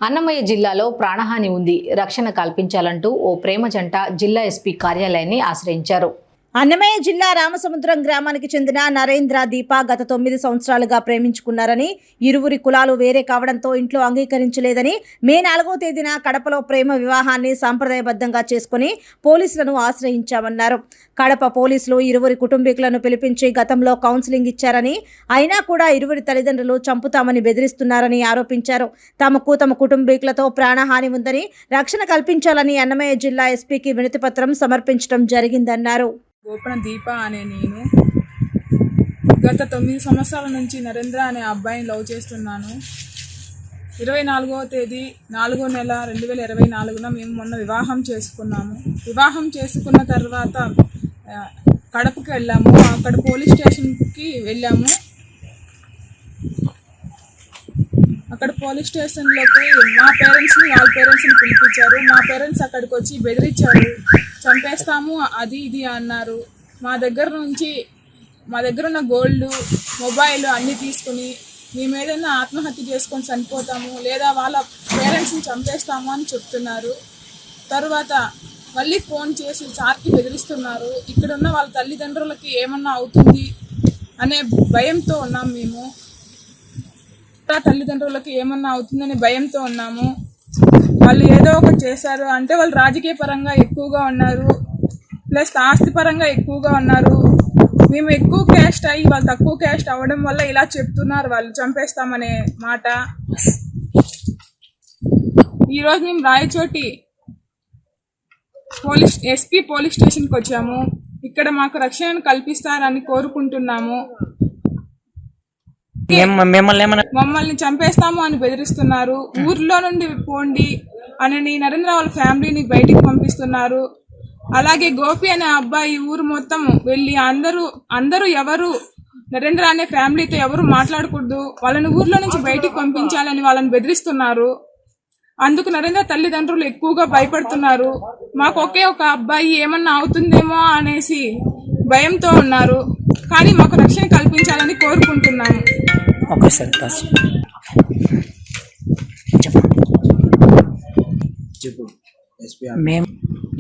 అన్నమయ్య జిల్లాలో ప్రాణహాని ఉంది, రక్షణ కల్పించాలంటూ ఓ ప్రేమ జంట జిల్లా ఎస్పీ కార్యాలయాన్ని ఆశ్రయించారు. అన్నమయ్య జిల్లా రామసముద్రం గ్రామానికి చెందిన నరేంద్ర దీప గత 9 సంవత్సరాలుగా ప్రేమించుకున్నారని, ఇరువురి కులాలు వేరే కావడంతో ఇంట్లో అంగీకరించలేదని మే 4వ తేదీన కడపలో ప్రేమ వివాహాన్ని సాంప్రదాయబద్ధంగా చేసుకుని పోలీసులను ఆశ్రయించామన్నారు. కడప పోలీసులు ఇరువురి కుటుంబీకులను పిలిపించి గతంలో కౌన్సిలింగ్ ఇచ్చారని, అయినా కూడా ఇరువురి తల్లిదండ్రులు చంపుతామని బెదిరిస్తున్నారని ఆరోపించారు. తమ కుటుంబీకులతో ప్రాణహాని ఉందని, రక్షణ కల్పించాలని అన్నమయ్య జిల్లా ఎస్పీకి వినతిపత్రం సమర్పించడం జరిగిందన్నారు. గోపన దీప అనే నేను గత 9 సంవత్సరాల నుంచి నరేంద్ర అనే అబ్బాయిని లవ్ చేస్తున్నాను. 24వ తేదీ 4వ నెల 2024న మేము మొన్న వివాహం చేసుకున్నాము. వివాహం చేసుకున్న తర్వాత కడపకి వెళ్ళాము. అక్కడ పోలీస్ స్టేషన్కి వెళ్ళాము. అక్కడ పోలీస్ స్టేషన్లోకి మా పేరెంట్స్ని వాళ్ళ పేరెంట్స్ని పిలిపించారు. మా పేరెంట్స్ అక్కడికి వచ్చి బెదిరించారు, చంపేస్తాము అది ఇది అన్నారు. మా దగ్గర ఉన్న గోల్డ్, మొబైల్ అన్నీ తీసుకుని మేము ఏదైనా ఆత్మహత్య చేసుకొని చనిపోతాము లేదా వాళ్ళ పేరెంట్స్ని చంపేస్తాము అని చెప్తున్నారు. తర్వాత మళ్ళీ ఫోన్ చేసి సార్కి బెదిరిస్తున్నారు. ఇక్కడ ఉన్న వాళ్ళ తల్లిదండ్రులకి ఏమన్నా అవుతుంది అనే భయంతో ఉన్నాము. మేము తల్లిదండ్రులకి ఏమన్నా అవుతుందనే భయంతో ఉన్నాము. వాళ్ళు ఏదో ఒకటి చేశారు అంటే వాళ్ళు రాజకీయ పరంగా ఎక్కువగా ఉన్నారు, ప్లస్ ఆస్తి పరంగా ఎక్కువగా ఉన్నారు. మేము ఎక్కువ క్యాస్ట్ అయ్యి వాళ్ళు తక్కువ క్యాస్ట్ అవ్వడం వల్ల ఇలా చెప్తున్నారు, వాళ్ళు చంపేస్తామనే మాట. ఈరోజు మేము రాయచోటి ఎస్పీ పోలీస్ స్టేషన్కి వచ్చాము. ఇక్కడ మాకు రక్షణ కల్పిస్తారని కోరుకుంటున్నాము. మమ్మల్ని చంపేస్తాము అని బెదిరిస్తున్నారు. ఊర్లో నుండి పోండి అని నరేంద్ర వాళ్ళ ఫ్యామిలీని బయటికి పంపిస్తున్నారు. అలాగే గోపి అనే అబ్బాయి ఊరు మొత్తం వెళ్ళి అందరూ ఎవరు నరేంద్ర అనే ఫ్యామిలీతో ఎవరు మాట్లాడకూడదు, వాళ్ళని ఊర్లో నుంచి బయటికి పంపించాలని వాళ్ళని బెదిరిస్తున్నారు. అందుకు నరేంద్ర తల్లిదండ్రులు ఎక్కువగా భయపడుతున్నారు. మాకు ఒకే ఒక అబ్బాయి ఏమన్నా అవుతుందేమో అనేసి భయంతో ఉన్నారు. కానీ మాకు రక్షణ కల్పించాలని కోరుకుంటున్నాము.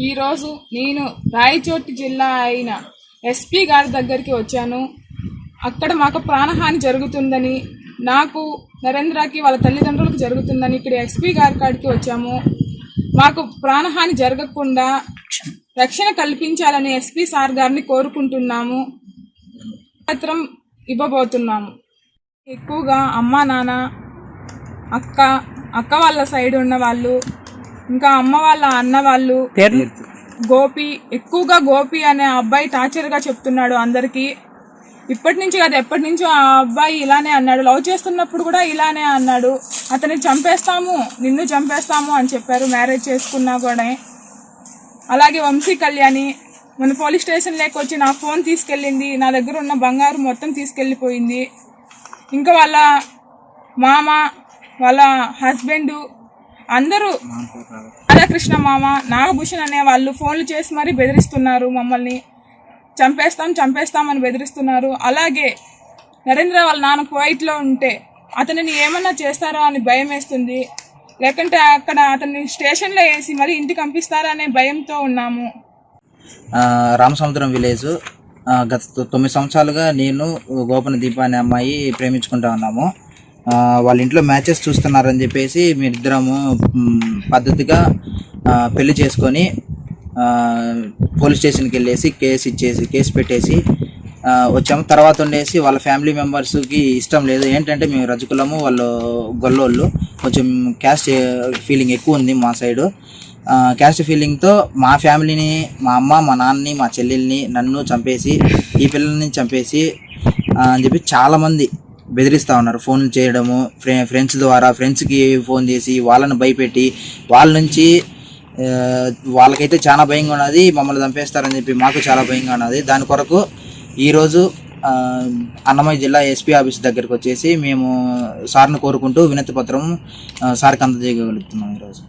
ఈరోజు నేను రాయచోటి జిల్లా అయిన ఎస్పీ గారి దగ్గరికి వచ్చాను. అక్కడ మాకు ప్రాణహాని జరుగుతుందని, నాకు నరేంద్రకి వాళ్ళ తల్లిదండ్రులకు జరుగుతుందని ఇక్కడ ఎస్పీ గారి కాడికి వచ్చాము. మాకు ప్రాణహాని జరగకుండా రక్షణ కల్పించాలని ఎస్పీ సార్ గారిని కోరుకుంటున్నాము. పత్రం ఇవ్వబోతున్నాము. ఎక్కువగా అమ్మ, నాన్న, అక్క వాళ్ళ సైడ్ ఉన్న వాళ్ళు, ఇంకా అమ్మ వాళ్ళ అన్న వాళ్ళు, ఎక్కువగా గోపి అనే అబ్బాయి టార్చర్గా చెప్తున్నాడు అందరికీ. ఇప్పటి నుంచి కాదు, ఎప్పటి నుంచో ఆ అబ్బాయి ఇలానే అన్నాడు. లవ్ చేస్తున్నప్పుడు కూడా ఇలానే అన్నాడు, అతన్ని చంపేస్తాము, నిన్ను చంపేస్తాము అని చెప్పారు మ్యారేజ్ చేసుకున్నా కూడా. అలాగే వంశీ కళ్యాణి మన పోలీస్ స్టేషన్ లేక వచ్చి నా ఫోన్ తీసుకెళ్ళింది, నా దగ్గర ఉన్న బంగారు మొత్తం తీసుకెళ్ళిపోయింది. ఇంకా వాళ్ళ మామ, వాళ్ళ హస్బెండ్ అందరూ రాధాకృష్ణ మామ, నాగభూషణ్ అనే వాళ్ళు ఫోన్లు చేసి మరీ బెదిరిస్తున్నారు. మమ్మల్ని చంపేస్తామని బెదిరిస్తున్నారు. అలాగే నరేంద్ర వాళ్ళ నాన్న కువైట్లో ఉంటే అతనిని ఏమన్నా చేస్తారో అని భయం వేస్తుంది. లేకుంటే అక్కడ అతన్ని స్టేషన్లో వేసి మళ్ళీ ఇంటికి పంపిస్తారా అనే భయంతో ఉన్నాము. రామసముద్రం విలేజ్ గత 9 సంవత్సరాలుగా నేను గోపన దీప అనే అమ్మాయి ప్రేమించుకుంటా ఉన్నాము. వాళ్ళ ఇంట్లో మ్యాచెస్ చూస్తున్నారని చెప్పేసి మీరిద్దరము పద్ధతిగా పెళ్లి చేసుకొని పోలీస్ స్టేషన్కి వెళ్ళేసి కేసు పెట్టేసి వచ్చాము. తర్వాత ఉండేసి వాళ్ళ ఫ్యామిలీ మెంబర్స్కి ఇష్టం లేదు. ఏంటంటే మేము రజకులము, వాళ్ళు గొల్లోళ్ళు, కొంచెం క్యాస్ట్ ఫీలింగ్ ఎక్కువ ఉంది మా సైడు. క్యాస్ట్ ఫీలింగ్తో మా ఫ్యామిలీని, మా అమ్మ, మా నాన్నని, మా చెల్లెల్ని, నన్ను చంపేసి, ఈ పిల్లల్ని చంపేసి అని చెప్పి చాలామంది బెదిరిస్తూ ఉన్నారు. ఫోన్లు చేయడము, ఫ్రెండ్స్ ద్వారా ఫ్రెండ్స్కి ఫోన్ చేసి వాళ్ళని భయపెట్టి, వాళ్ళ నుంచి వాళ్ళకైతే చాలా భయంగా ఉన్నది, మమ్మల్ని చంపేస్తారని చెప్పి మాకు చాలా భయంగా ఉన్నది. దాని కొరకు ఈరోజు అన్నమయ్య జిల్లా ఎస్పీ ఆఫీస్ దగ్గరికి వచ్చేసి మేము సార్ని కోరుకుంటూ వినతి పత్రం సార్కి అందజేయగలుగుతున్నాం ఈరోజు.